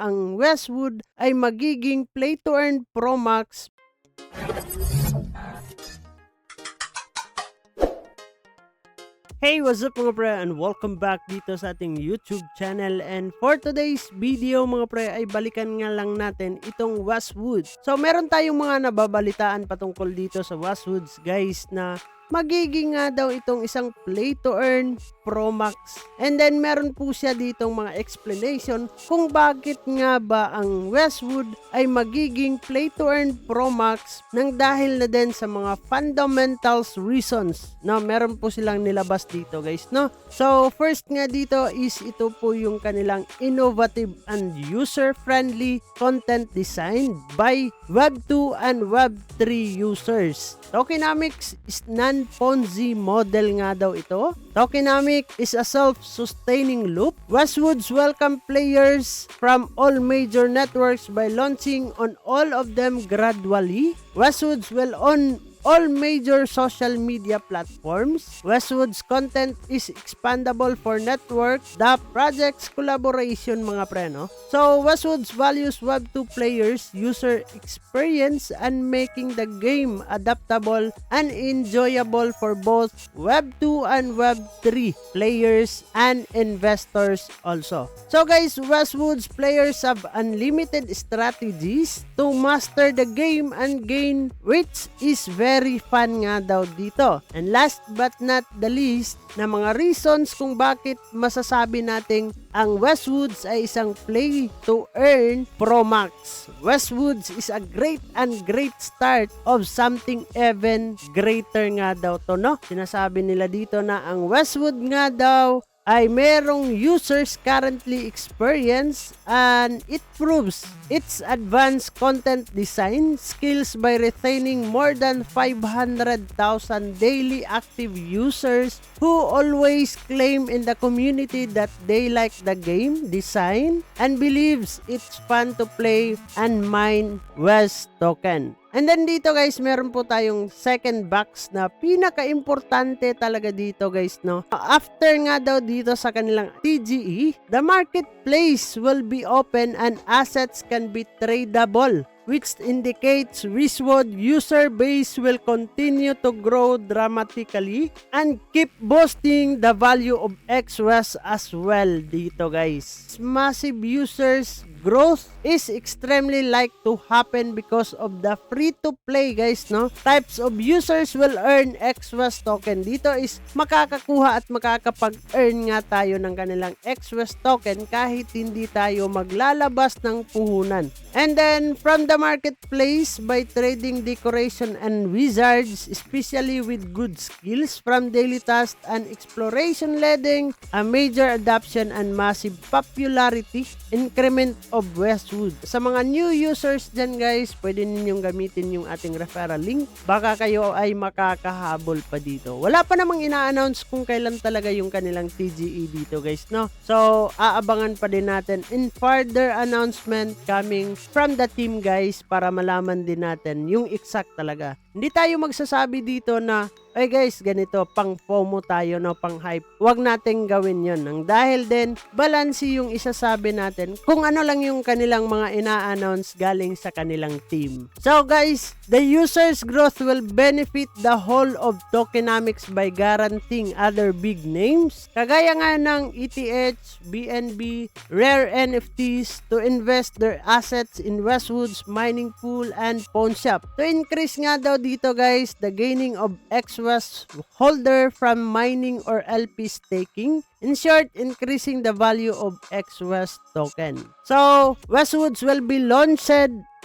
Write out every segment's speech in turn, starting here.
ang Westwood ay magiging play-to-earn Pro Max. Hey, what's up mga pre, and welcome back dito sa ating YouTube channel. And for today's video mga pre ay balikan nga lang natin itong Westwood. So meron tayong mga nababalitaan patungkol dito sa Westwoods guys na magiging nga daw itong isang play to earn Pro Max. And then meron po siya ditong mga explanation kung bakit nga ba ang Westwood ay magiging play to earn Pro Max nang dahil na din sa mga fundamentals reasons. No, meron po silang nilabas dito guys, no? So first nga dito is ito po yung kanilang innovative and user-friendly content designed by Web2 and Web3 users. Tokenomics is non-Ponzi model nga daw ito. Tokenomics is a self-sustaining loop. Westwoods welcome players from all major networks by launching on all of them gradually. Westwoods will own all major social media platforms. Westwood's content is expandable for network, the project's collaboration mga pre, no? So, Westwoods values Web2 players, user experience, and making the game adaptable and enjoyable for both Web2 and Web3 players and investors also. So guys, Westwoods players have unlimited strategies to master the game and gain, which is very fun nga daw dito. And last but not the least, na mga reasons kung bakit masasabi nating ang Westwoods ay isang play to earn Pro Max. Westwoods is a great start of something even greater nga daw to, no? Sinasabi nila dito na ang Westwood nga daw ay merong users currently experience and it proves its advanced content design skills by retaining more than 500,000 daily active users who always claim in the community that they like the game design and believes it's fun to play and mine West token. And then dito guys, meron po tayong second box na pinaka-importante talaga dito guys, no? After nga daw dito sa kanilang TGE, the marketplace will be open and assets can be tradable, which indicates Westwood user base will continue to grow dramatically and keep boosting the value of XWest as well dito guys. Massive users growth is extremely like to happen because of the free-to-play guys, no? Types of users will earn XWest token. Dito is makakakuha at makakapag-earn nga tayo ng kanilang XWest token kahit hindi tayo maglalabas ng puhunan. And then from the marketplace by trading decoration and wizards, especially with good skills from daily tasks and exploration leading a major adoption and massive popularity increment of Westwood. Sa mga new users dyan guys, pwede ninyong gamitin yung ating referral link. Baka kayo ay makakahabol pa dito. Wala pa namang ina-announce kung kailan talaga yung kanilang TGE dito guys, no? So, aabangan pa din natin in further announcement coming from the team guys para malaman din natin yung exact talaga. Hindi tayo magsasabi dito na ay guys, ganito, pang FOMO tayo, no, pang hype. Huwag nating gawin yon. Nang dahil din, balansi yung isasabi natin kung ano lang yung kanilang mga ina-announce galing sa kanilang team. So guys, the users growth will benefit the whole of tokenomics by guaranteeing other big names, kagaya nga ng ETH, BNB, rare NFTs to invest their assets in Westwood's mining pool and pawn shop. To increase nga daw dito guys, the gaining of XWest holder from mining or LP staking. In short, increasing the value of XWest token. So, Westwoods will be launched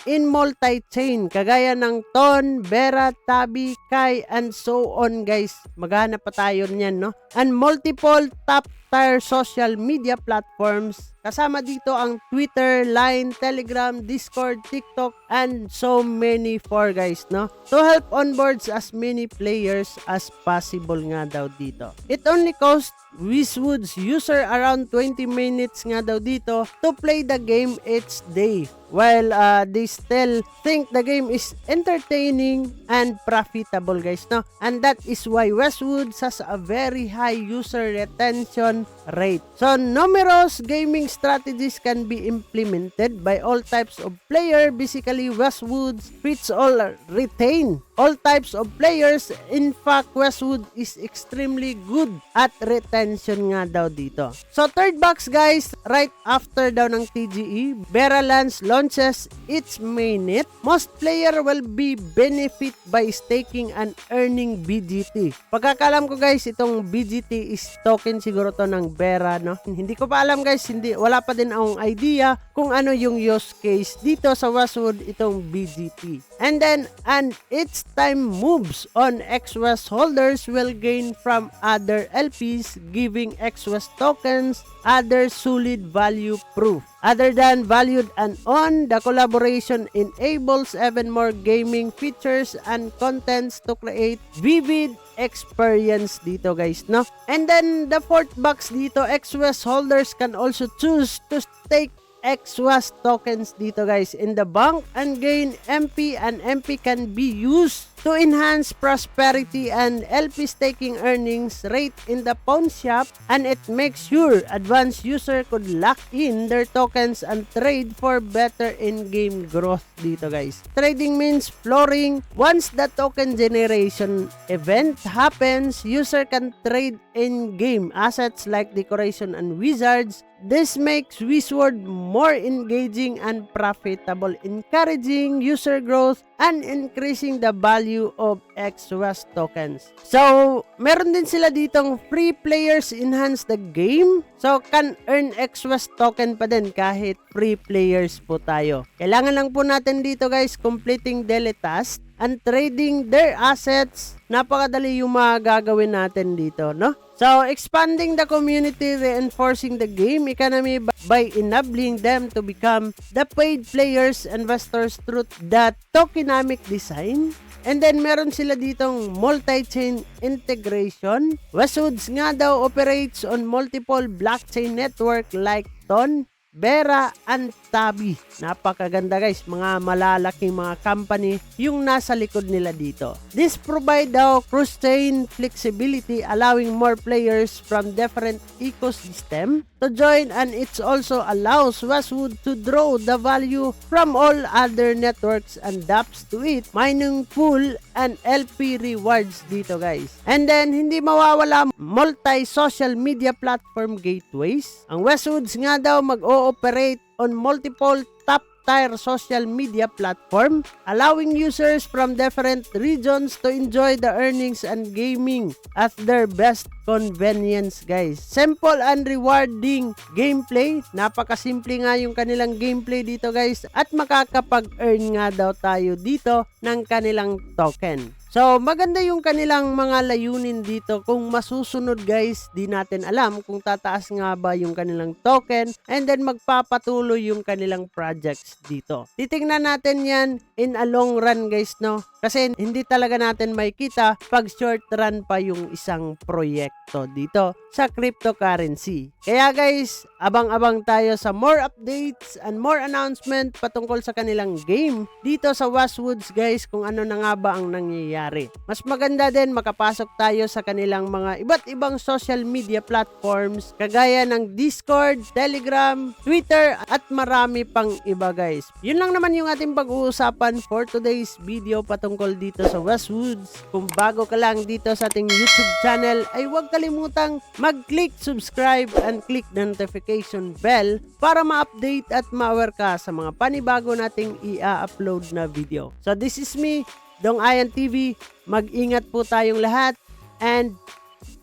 in multi-chain kagaya ng Ton, Vera, Tabi, Kai, and so on guys. Maghanap pa tayo niyan, no? And multiple top-tier social media platforms. Kasama dito ang Twitter, Line, Telegram, Discord, TikTok, and so many more guys, no? To help onboards as many players as possible nga daw dito. It only costs Westwood's user around 20 minutes nga daw dito to play the game each day. While this still think the game is entertaining and profitable, guys, no? And that is why Westwood has a very high user retention rate. So numerous gaming strategies can be implemented by all types of player. Basically, Westwood fits all, retain all types of players. In fact, Westwood is extremely good at retention nga daw dito. So third box, guys, right after daw ng TGE, Beralance launches its mainnet. Most player will be benefit by staking and earning BGT. Pagkakalam ko, guys, itong BGT is token siguro to ng Bera, no? Hindi ko pa alam, guys, wala pa din akong idea kung ano yung use case dito sa Westwood itong BGT. And then, and its time moves on XWest holders will gain from other LPs, giving XWest tokens other solid value proof. Other than valued and on, the collaboration enables even more gaming features and contents to create vivid experience dito, guys, no? And then the fourth box dito, XWest holders can also choose to stake XWest tokens dito, guys, in the bank and gain MP, and MP can be used to enhance prosperity and LP staking earnings rate in the pawn shop, and it makes sure advanced user could lock in their tokens and trade for better in-game growth dito, guys. Trading means flooring. Once the token generation event happens, user can trade in-game assets like decoration and wizards. This makes Westwood more engaging and profitable, encouraging user growth and increasing the value of XWest tokens. So, meron din sila ditong free players enhance the game. So, can earn XWest token pa din kahit free players po tayo. Kailangan lang po natin dito, guys, completing daily tasks and trading their assets. Napakadali yung mga gagawin natin dito, no? So, expanding the community, reinforcing the game economy by enabling them to become the paid players, investors through the tokenomic design. And then, meron sila ditong multi-chain integration. Westwoods nga daw operates on multiple blockchain network like Ton, Bera, and Tabi. Napakaganda, guys, mga malalaking mga company yung nasa likod nila dito. This provide daw cross-chain flexibility, allowing more players from different ecosystem to join, and it also allows Westwood to draw the value from all other networks and dApps to it, mining pool and LP rewards dito, guys. And then, hindi mawawala multi-social media platform gateways. Ang Westwoods nga daw mag-ooperate on multiple top-tier social media platform, allowing users from different regions to enjoy the earnings and gaming at their best convenience, guys. Simple and rewarding gameplay. Napakasimple nga yung kanilang gameplay dito, guys, at makakapag-earn nga daw tayo dito ng kanilang token. So, maganda yung kanilang mga layunin dito. Kung masusunod, guys, di natin alam kung tataas nga ba yung kanilang token, and then magpapatuloy yung kanilang projects dito. Titingnan natin yan in a long run, guys, no? Kasi hindi talaga natin makikita pag short run pa yung isang proyekto dito sa cryptocurrency. Kaya, guys, abang-abang tayo sa more updates and more announcement patungkol sa kanilang game dito sa Westwoods, guys, kung ano na nga ba ang nangyayari. Mas maganda din makapasok tayo sa kanilang mga iba't ibang social media platforms kagaya ng Discord, Telegram, Twitter, at marami pang iba, guys. Yun lang naman yung ating pag-uusapan for today's video patungkol dito sa Westwoods. Kung bago ka lang dito sa ating YouTube channel, ay huwag kalimutang mag-click subscribe and click the notification bell para ma-update at ma-aware ka sa mga panibago nating i-upload na video. So this is me, Dong Ayan TV. Mag-ingat po tayong lahat and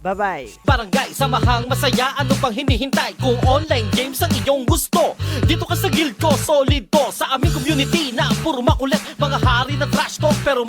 bye-bye. Barangay, samahang masaya, ano pang hinihintay? Kung online games ang iyong gusto, dito ka sa guild ko, solid to. Sa aming community na puro makulit, mga hari na trash talk pero